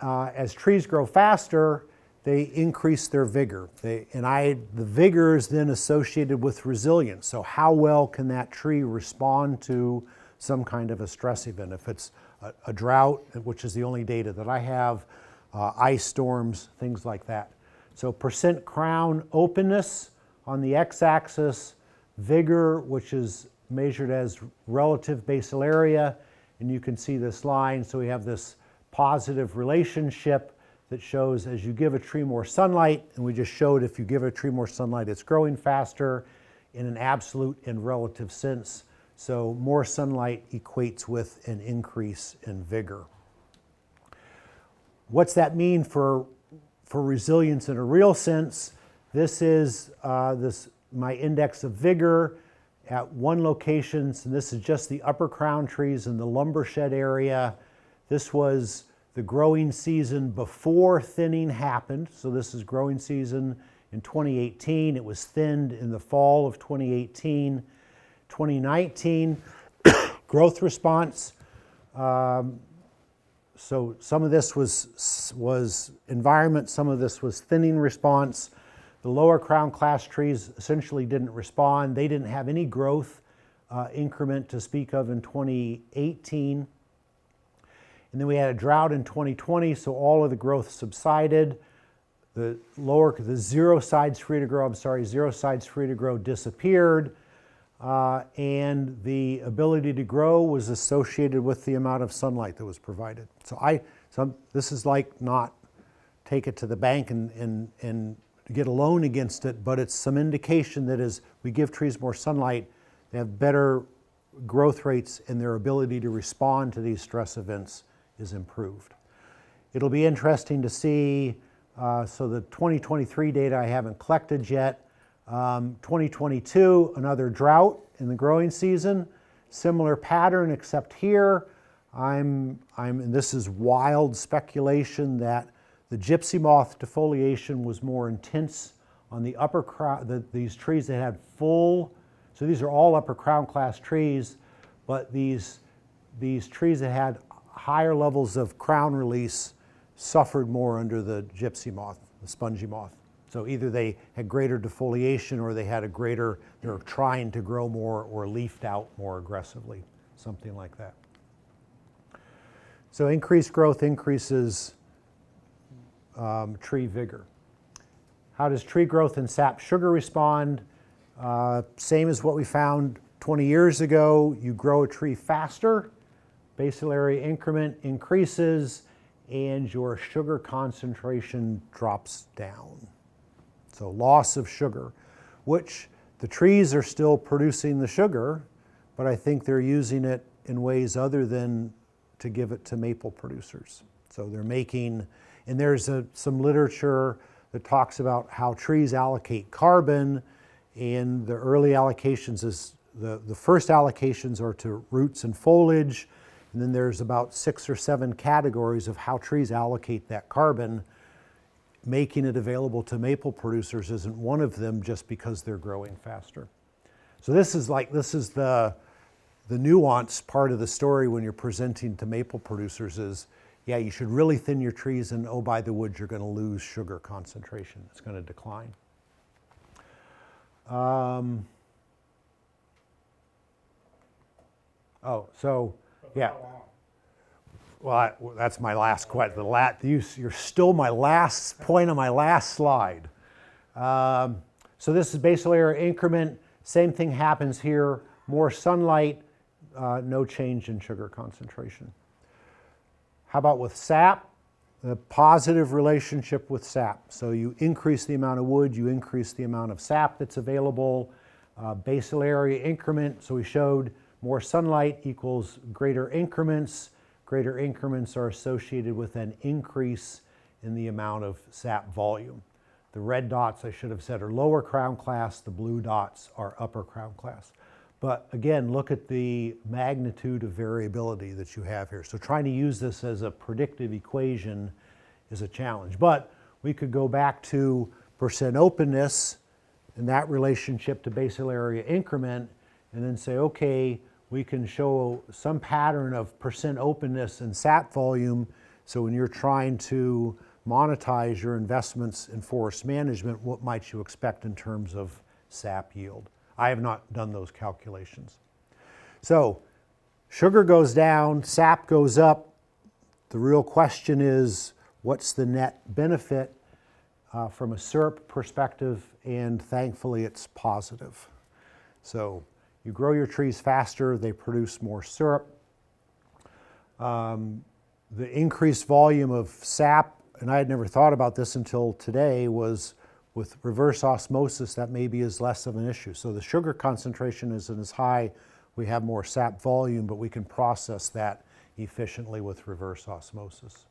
as trees grow faster, they increase their vigor. The vigor is then associated with resilience. So how well can that tree respond to some kind of a stress event? If it's a drought, which is the only data that I have, ice storms, things like that. So percent crown openness on the x-axis, vigor, which is measured as relative basal area, and you can see this line. So we have this positive relationship that shows as you give a tree more sunlight, and we just showed if you give a tree more sunlight, it's growing faster in an absolute and relative sense. So more sunlight equates with an increase in vigor. What's that mean for resilience in a real sense? This is my index of vigor at one location, and this is just the upper crown trees in the lumber shed area. This was the growing season before thinning happened. So this is growing season in 2018. It was thinned in the fall of 2018. 2019, growth response. So some of this was environment, some of this was thinning response. The lower crown class trees essentially didn't respond. They didn't have any growth increment to speak of in 2018. And then we had a drought in 2020, so all of the growth subsided. The zero sides free to grow disappeared. And the ability to grow was associated with the amount of sunlight that was provided. So this is like not take it to the bank and get a loan against it, but it's some indication that as we give trees more sunlight, they have better growth rates and their ability to respond to these stress events is improved. It'll be interesting to see, so the 2023 data I haven't collected yet. 2022, another drought in the growing season. Similar pattern, except here, and this is wild speculation, that the gypsy moth defoliation was more intense on the upper crown, these trees that had full, so these are all upper crown class trees, but these trees that had higher levels of crown release suffered more under the gypsy moth, the spongy moth. So either they had greater defoliation or they were trying to grow more or leafed out more aggressively, something like that. So increased growth increases tree vigor. How does tree growth and sap sugar respond? Same as what we found 20 years ago. You grow a tree faster, basal area increment increases, and your sugar concentration drops down. So loss of sugar, which the trees are still producing the sugar, but I think they're using it in ways other than to give it to maple producers. So they're making, and there's some literature that talks about how trees allocate carbon, and the early allocations is, the first allocations are to roots and foliage, and then there's about 6 or 7 categories of how trees allocate that carbon. Making it available to maple producers isn't one of them just because they're growing faster. So this is the nuanced part of the story when you're presenting to maple producers is, yeah, you should really thin your trees, and oh, by the wood, you're going to lose sugar concentration. It's going to decline. Yeah. Well, that's my last question. You're still my last point on my last slide. So this is basal area increment. Same thing happens here. More sunlight, no change in sugar concentration. How about with sap? The positive relationship with sap. So you increase the amount of wood, you increase the amount of sap that's available. Basal area increment, so we showed more sunlight equals greater increments. Greater increments are associated with an increase in the amount of sap volume. The red dots, I should have said, are lower crown class. The blue dots are upper crown class. But again, look at the magnitude of variability that you have here. So trying to use this as a predictive equation is a challenge. But we could go back to percent openness and that relationship to basal area increment and then say, okay, we can show some pattern of percent openness and sap volume So when you're trying to monetize your investments in forest management, what might you expect in terms of sap yield? I have not done those calculations. So sugar goes down, sap goes up. The real question is, what's the net benefit from a syrup perspective? And thankfully it's positive. So you grow your trees faster, they produce more syrup. The increased volume of sap, and I had never thought about this until today, was with reverse osmosis that maybe is less of an issue. So the sugar concentration isn't as high, we have more sap volume, but we can process that efficiently with reverse osmosis.